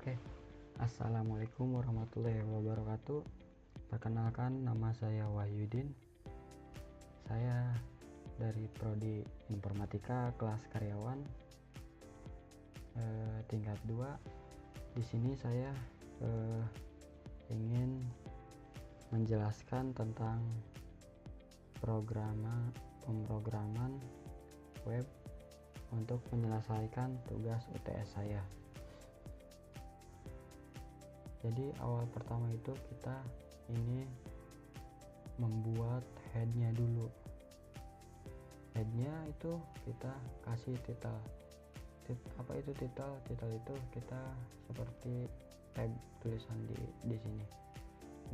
Oke, Assalamualaikum warahmatullahi wabarakatuh. Perkenalkan, nama saya Wahyudin. Saya dari Prodi Informatika kelas karyawan tingkat 2. Di sini saya ingin menjelaskan tentang pemrograman web untuk menyelesaikan tugas UTS saya. Jadi awal pertama itu kita ini membuat headnya dulu. Headnya itu kita kasih title. Apa itu title? Title itu kita seperti tab tulisan di sini.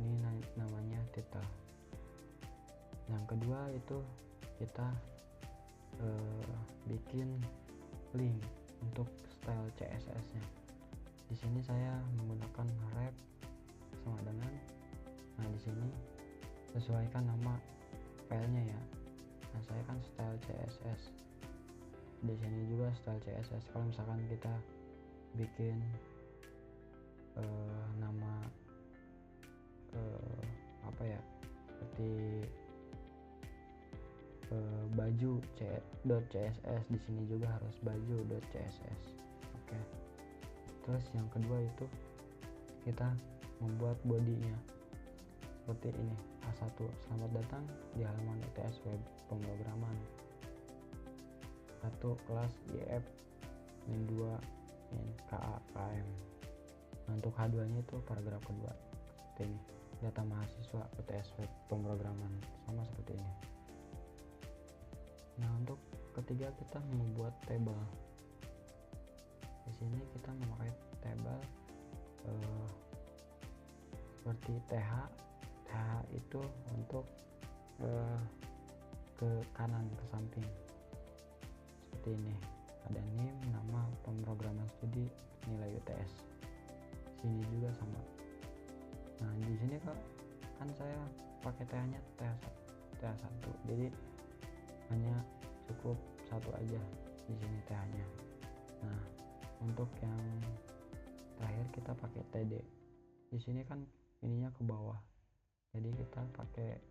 Ini namanya title. Yang kedua itu kita bikin link untuk style CSS-nya. Di sini saya menggunakan wrap sama dengan, di sini sesuaikan nama filenya ya. Saya kan style CSS. Di sini juga style CSS. Kalau misalkan kita bikin nama seperti baju .css, di sini juga harus baju.css. Oke. Terus yang kedua itu kita membuat bodinya seperti ini, A1, selamat datang di halaman UTS web pemrograman 1 kelas IF min 2 min KA KM. Untuk H2 nya itu paragraf kedua seperti ini, data mahasiswa UTS web pemrograman, sama seperti ini. Nah, untuk ketiga kita membuat table. Di sini kita memakai table seperti TH itu untuk ke kanan, ke samping seperti ini. Ada name, nama pemrograman studi, nilai UTS. Sini juga sama. Nah, di sini kan saya pakai TH-nya TH1, jadi hanya cukup satu aja di sini TH-nya. Nah, untuk yang terakhir kita pakai TD. Di sini kan ininya ke bawah, jadi kita pakai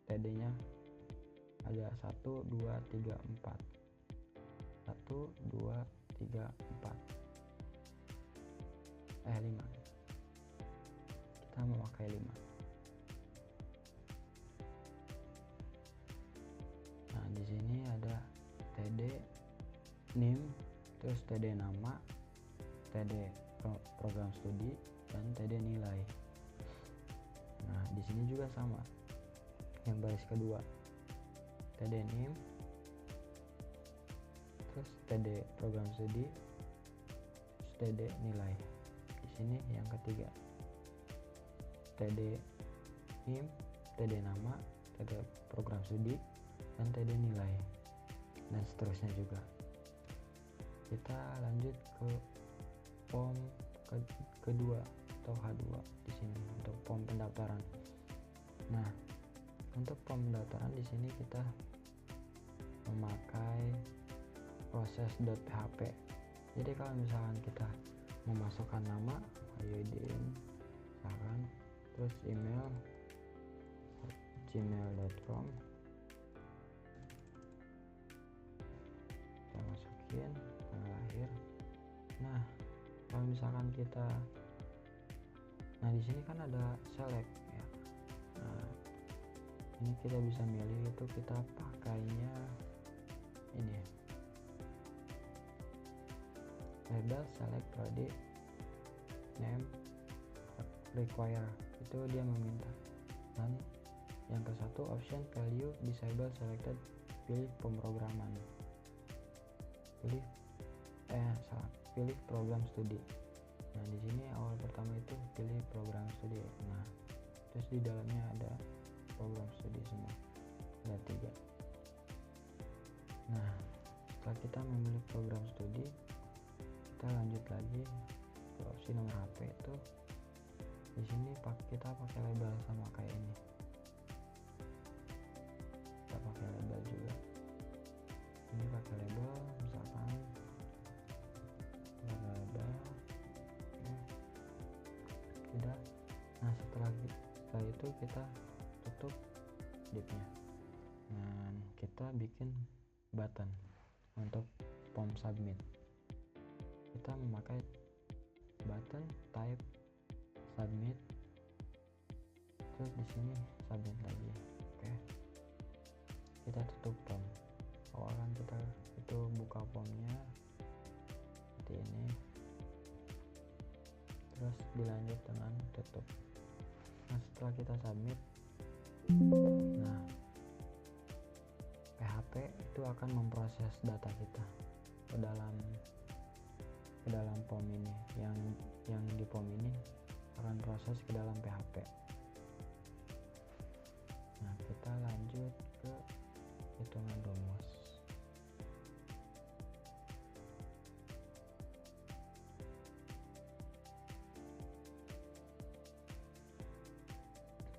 TD-nya ada 1, 2, 3, 4. 1, 2, 3, 4. 5. Kita memakai 5. Nah, di sini ada TD name, terus TD nama, TD program studi, dan TD nilai. Nah, di sini juga sama. Yang baris kedua TD name, terus TD program studi, terus TD nilai. Di sini yang ketiga TD name, TD nama, TD program studi, dan TD nilai, dan seterusnya juga. Kita lanjut ke form kedua atau H2 di sini untuk form pendaftaran. Nah, untuk form pendaftaran di sini kita memakai proses .php. Jadi kalau misalkan kita memasukkan nama Wahyudin misalkan, terus email gmail.com, kita masukin tanggal lahir. Nah, kalau misalkan kita, di sini kan ada select ya. Nah, ini kita bisa milih itu kita pakainya ini, label select prodi name require, itu dia meminta. Dan yang ke satu option value disable selected, pilih pemrograman, pilih program studi. Nah, di sini awal pertama itu pilih program studi. Nah, terus di dalamnya ada program studi semua, ada 3. Nah, setelah kita memilih program studi, kita lanjut lagi ke opsi nomor HP. Itu di sini kita pakai label sama kayak ini. Kita pakai label juga. Ini pakai label, misalkan label tidak. Nah setelah itu kita tutup disknya dan kita bikin button untuk form submit. Kita memakai button type submit, terus di sini submit lagi. Oke, kita tutup form. Awalnya kita itu buka formnya seperti ini, terus dilanjut dengan tutup. Nah setelah kita submit, nah PHP itu akan memproses data kita ke dalam form ini. Yang di form ini akan proses ke dalam PHP. Nah kita lanjut ke hitungan rumus.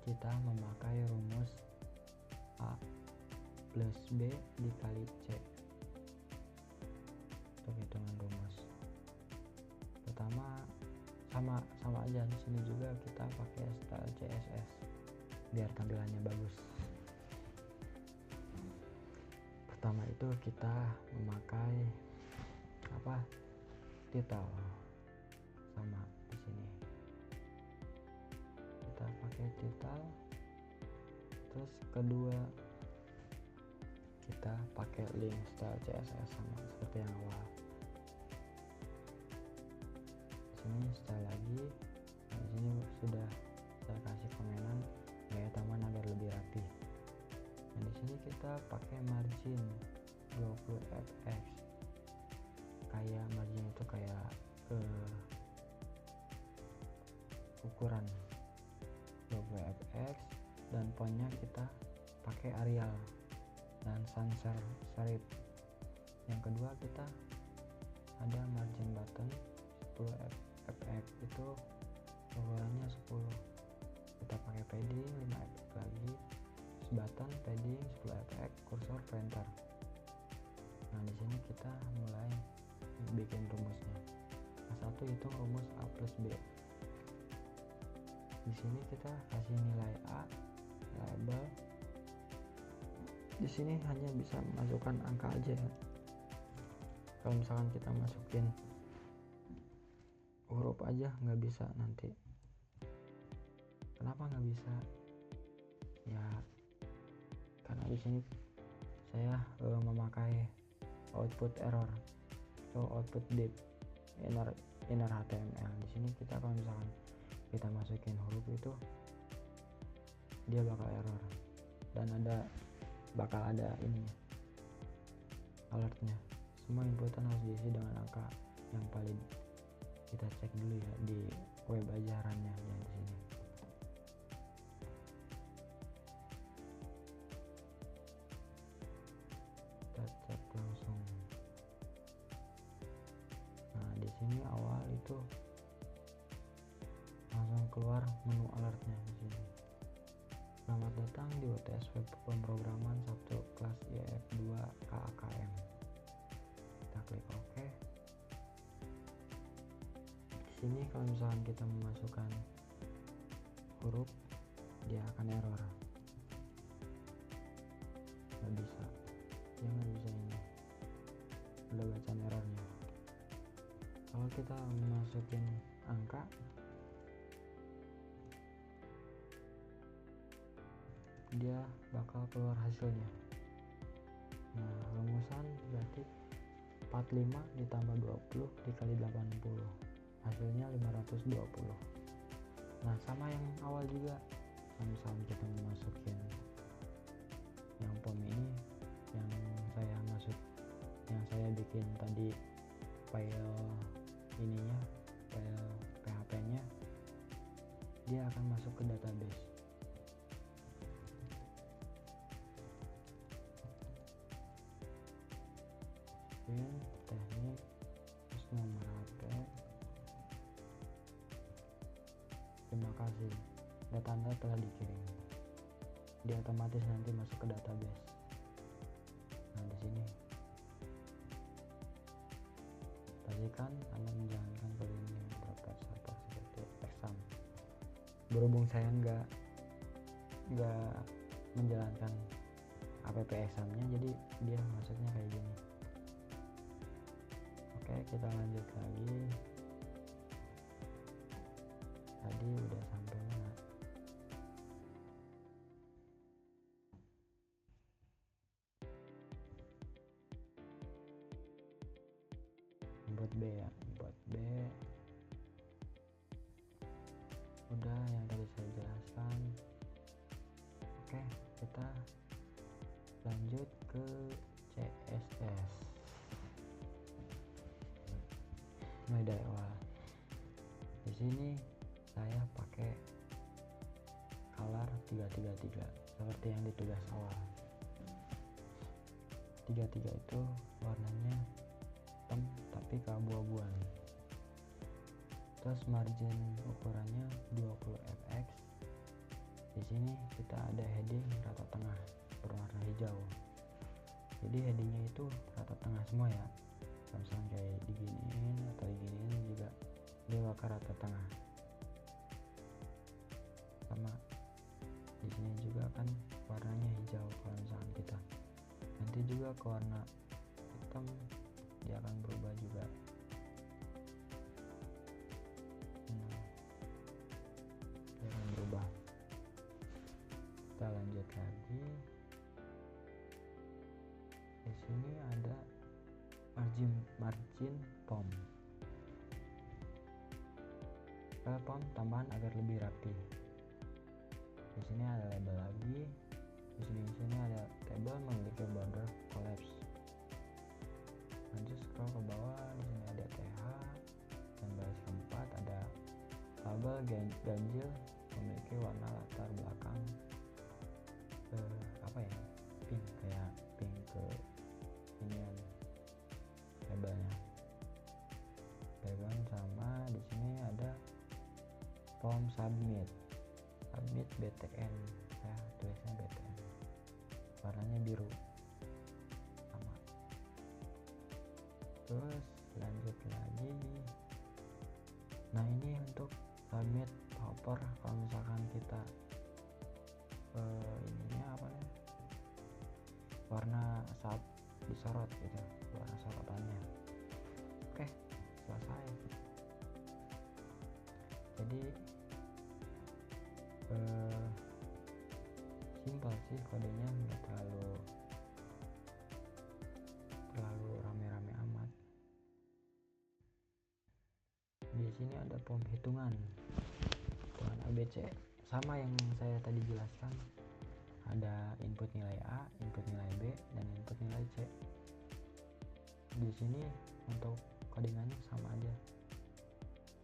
Kita memakai rumus A plus B dikali C untuk hitungan rumus. Pertama sama aja, di sini juga kita pakai style CSS biar tampilannya bagus. Pertama itu kita memakai title, sama di sini kita pakai title. Terus kedua kita pakai link style CSS sama seperti yang awal. Di sini style lagi. Nah, di sini sudah saya kasih komenan gaya tambahan agar lebih rapi. Nah di sini kita pakai margin 20 fx. Kayak margin itu kayak ukuran 20 fx, dan fontnya kita pakai Arial dan sans serif. Yang kedua kita ada margin button 10 fx, itu ukurannya 10. Kita pakai padding 5 fx lagi, button padding 10 fx, kursor printer. Nah di sini kita mulai bikin rumusnya. Nah satu itu rumus A plus B. Di sini kita kasih nilai A, label. Di sini hanya bisa masukkan angka aja ya. Kalau misalkan kita masukin huruf aja nggak bisa nanti. Kenapa nggak bisa? Ya karena di sini saya memakai output error atau output div inner HTML. Di sini kita kalau misalkan kita masukin huruf itu dia bakal error, dan bakal ada ini alertnya. Semua inputan harus diisi dengan angka yang valid. Kita cek dulu ya di web aja runnya yang di sini. Kita cek langsung. Nah di sini awal itu langsung keluar menu alertnya di sini. Selamat datang di UTS Web Pemrograman Sabtu kelas IF2 KAKM. Kita klik OK. Di sini kalau misalkan kita memasukkan huruf, dia akan error. Nggak bisa. Dia nggak bisa ini. Udah bacaan errornya. Kalau kita masukin angka, dia bakal keluar hasilnya. Nah rumusan berarti 45 ditambah 20 dikali 80, hasilnya 520. Nah sama yang awal juga, misalnya kita masukin yang form ini, yang saya bikin tadi file ininya, file PHP nya, dia akan masuk ke database. Teknik, terus nomor HP. Terima kasih, data Anda telah dikirim. Dia otomatis nanti masuk ke database. Nah di sini pastikan Anda menjalankan kode ini beberapa server seperti exam. berhubung saya nggak menjalankan APP examnya, jadi dia maksudnya kayak gini. Oke, kita lanjut lagi. Tadi udah sampai mana? Input B ya, input B udah yang tadi saya jelaskan. Oke, kita lanjut ke CSS. Mulai dari awal. Di sini saya pakai color 333 seperti yang di tugas awal. 33 itu warnanya hitam tapi keabu-abuan. Terus margin ukurannya 20 fx. Di sini kita ada heading rata tengah berwarna hijau. Jadi headingnya itu rata tengah semua ya. Misalnya kayak diginiin atau diginiin juga dia bakal rata tengah. Sama di sini juga kan warnanya hijau. Kalau misalkan kita nanti juga ke warna hitam, dia akan berubah juga. Dia akan berubah. Kita lanjut lagi. Di sini ada margin pom. Pom tambahan agar lebih rapi. Di sini ada label lagi. Di sini ada table memiliki border collapse. Lanjut scroll ke bawah. Di sini ada TH dan baris keempat ada tabel ganjil memiliki warna latar belakang pink, kayak pink ke inian labelnya. Background sama di sini ada form submit BTN ya, tulisnya BTN, warnanya biru sama. Terus lanjut lagi. Nah, ini untuk submit hopper kalau misalkan kita ininya apa nih, warna saat disorot gitu, warna sorotannya. Oke, selesai. Jadi simpel sih kodenya, nggak terlalu rame-rame amat. Di sini ada form hitungan ABC, sama yang saya tadi jelaskan. Ada input nilai A, input nilai B, dan input nilai C. Di sini untuk codingannya sama aja,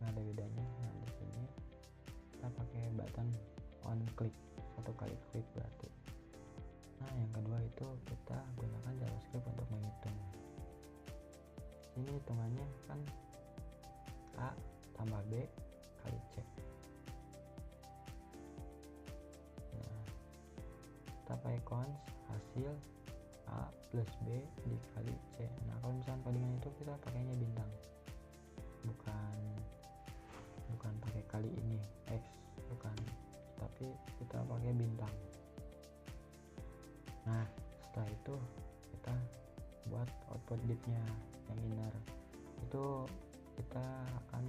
nggak ada bedanya. Nah, di sini kita pakai button on click, satu kali klik berarti. Nah, yang kedua itu kita gunakan JavaScript untuk menghitung. Ini hitungannya kan A tambah B kali C. Nah, kita pakai cons hasil A plus B dikali C. Nah, kalau misalnya codingan itu kita pakainya bintang, bukan pakai kali ini X, bukan, tapi kita pakai bintang. Nah, setelah itu kita buat output div-nya yang inner. Itu kita akan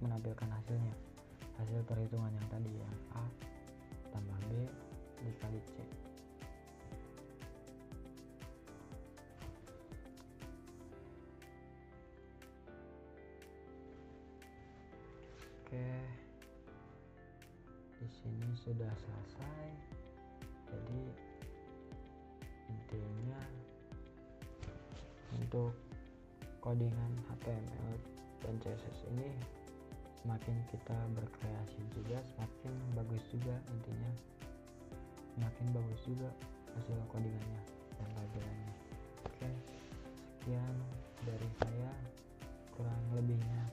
menampilkan hasilnya, hasil perhitungan yang tadi ya, A tambah B dikali C. Oke, di sini sudah selesai. Jadi intinya untuk codingan HTML dan CSS ini, semakin kita berkreasi juga semakin bagus juga, intinya semakin bagus juga hasil codingannya dan tampilannya. Oke, sekian dari saya, kurang lebihnya